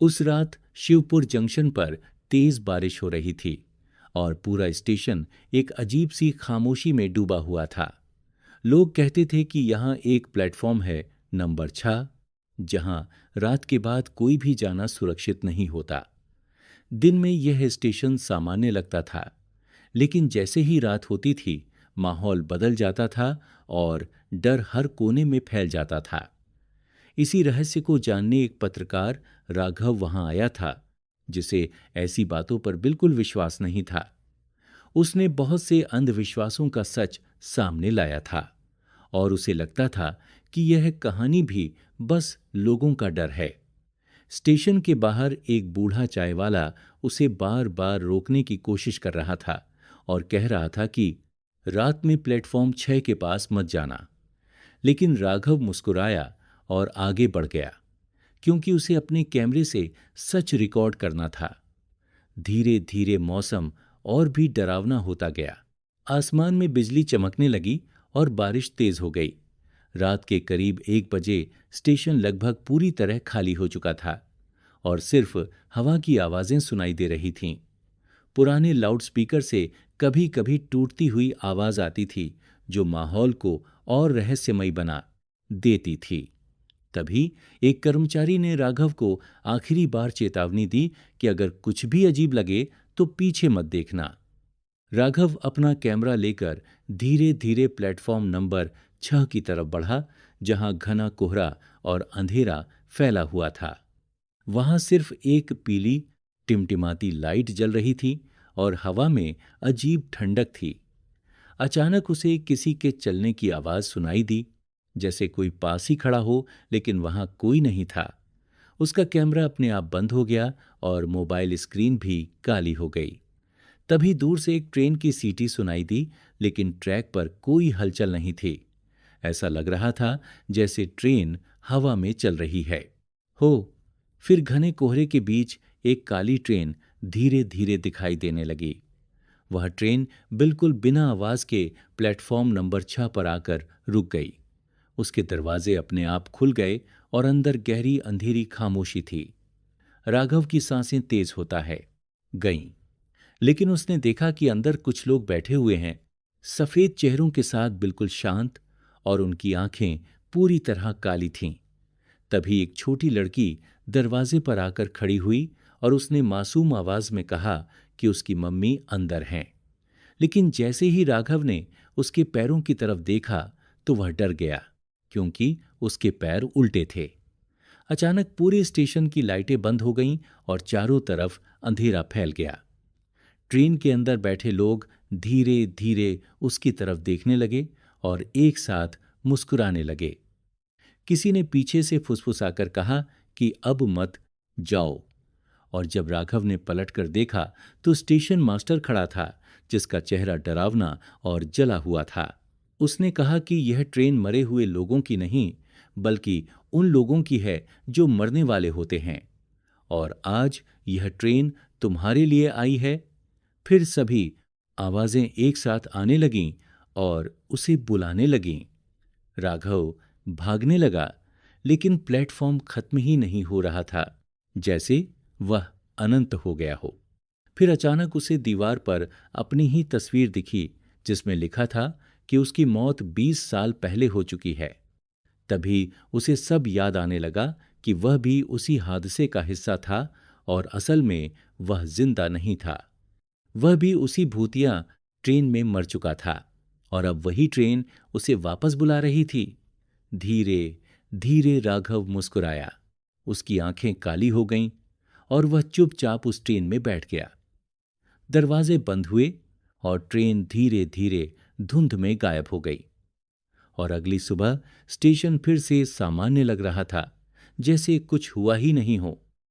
उस रात शिवपुर जंक्शन पर तेज बारिश हो रही थी और पूरा स्टेशन एक अजीब सी खामोशी में डूबा हुआ था। लोग कहते थे कि यहाँ एक प्लेटफॉर्म है, नंबर 6, जहाँ रात के बाद कोई भी जाना सुरक्षित नहीं होता। दिन में यह स्टेशन सामान्य लगता था, लेकिन जैसे ही रात होती थी, माहौल बदल जाता था और डर हर कोने में फैल जाता था। इसी रहस्य को जानने एक पत्रकार राघव वहां आया था, जिसे ऐसी बातों पर बिल्कुल विश्वास नहीं था। उसने बहुत से अंधविश्वासों का सच सामने लाया था और उसे लगता था कि यह कहानी भी बस लोगों का डर है। स्टेशन के बाहर एक बूढ़ा चाय वाला उसे बार बार रोकने की कोशिश कर रहा था और कह रहा था कि रात में प्लेटफॉर्म 6 के पास मत जाना। लेकिन राघव मुस्कुराया और आगे बढ़ गया, क्योंकि उसे अपने कैमरे से सच रिकॉर्ड करना था। धीरे धीरे मौसम और भी डरावना होता गया। आसमान में बिजली चमकने लगी और बारिश तेज हो गई। रात के करीब 1 बजे स्टेशन लगभग पूरी तरह खाली हो चुका था और सिर्फ हवा की आवाजें सुनाई दे रही थीं। पुराने लाउडस्पीकर से कभी कभी टूटती हुई आवाज आती थी, जो माहौल को और रहस्यमयी बना देती थी। तभी एक कर्मचारी ने राघव को आखिरी बार चेतावनी दी कि अगर कुछ भी अजीब लगे तो पीछे मत देखना। राघव अपना कैमरा लेकर धीरे धीरे प्लेटफॉर्म नंबर 6 की तरफ बढ़ा, जहां घना कोहरा और अंधेरा फैला हुआ था। वहां सिर्फ एक पीली टिमटिमाती लाइट जल रही थी और हवा में अजीब ठंडक थी। अचानक उसे किसी के चलने की आवाज सुनाई दी, जैसे कोई पास ही खड़ा हो, लेकिन वहां कोई नहीं था। उसका कैमरा अपने आप बंद हो गया और मोबाइल स्क्रीन भी काली हो गई। तभी दूर से एक ट्रेन की सीटी सुनाई दी, लेकिन ट्रैक पर कोई हलचल नहीं थी। ऐसा लग रहा था जैसे ट्रेन हवा में चल रही है। हो फिर घने कोहरे के बीच एक काली ट्रेन धीरे धीरे दिखाई देने लगी। वह ट्रेन बिल्कुल बिना आवाज के प्लेटफॉर्म नंबर 6 पर आकर रुक गई। उसके दरवाजे अपने आप खुल गए और अंदर गहरी अंधेरी खामोशी थी। राघव की सांसें तेज होता है गईं, लेकिन उसने देखा कि अंदर कुछ लोग बैठे हुए हैं, सफेद चेहरों के साथ बिल्कुल शांत, और उनकी आंखें पूरी तरह काली थीं। तभी एक छोटी लड़की दरवाजे पर आकर खड़ी हुई और उसने मासूम आवाज में कहा कि उसकी मम्मी अंदर हैं। लेकिन जैसे ही राघव ने उसके पैरों की तरफ देखा तो वह डर गया, क्योंकि उसके पैर उल्टे थे। अचानक पूरे स्टेशन की लाइटें बंद हो गईं और चारों तरफ अंधेरा फैल गया। ट्रेन के अंदर बैठे लोग धीरे धीरे उसकी तरफ देखने लगे और एक साथ मुस्कुराने लगे। किसी ने पीछे से फुसफुसाकर कहा कि अब मत जाओ, और जब राघव ने पलटकर देखा तो स्टेशन मास्टर खड़ा था, जिसका चेहरा डरावना और जला हुआ था। उसने कहा कि यह ट्रेन मरे हुए लोगों की नहीं, बल्कि उन लोगों की है जो मरने वाले होते हैं, और आज यह ट्रेन तुम्हारे लिए आई है। फिर सभी आवाजें एक साथ आने लगीं और उसे बुलाने लगीं। राघव भागने लगा, लेकिन प्लेटफॉर्म खत्म ही नहीं हो रहा था, जैसे वह अनंत हो गया हो। फिर अचानक उसे दीवार पर अपनी ही तस्वीर दिखी, जिसमें लिखा था कि उसकी मौत 20 साल पहले हो चुकी है। तभी उसे सब याद आने लगा कि वह भी उसी हादसे का हिस्सा था और असल में वह जिंदा नहीं था। वह भी उसी भूतिया ट्रेन में मर चुका था और अब वही ट्रेन उसे वापस बुला रही थी। धीरे धीरे राघव मुस्कुराया। उसकी आंखें काली हो गईं और वह चुपचाप उस ट्रेन में बैठ गया। दरवाजे बंद हुए और ट्रेन धीरे धीरे धुंध में गायब हो गई। और अगली सुबह स्टेशन फिर से सामान्य लग रहा था, जैसे कुछ हुआ ही नहीं हो।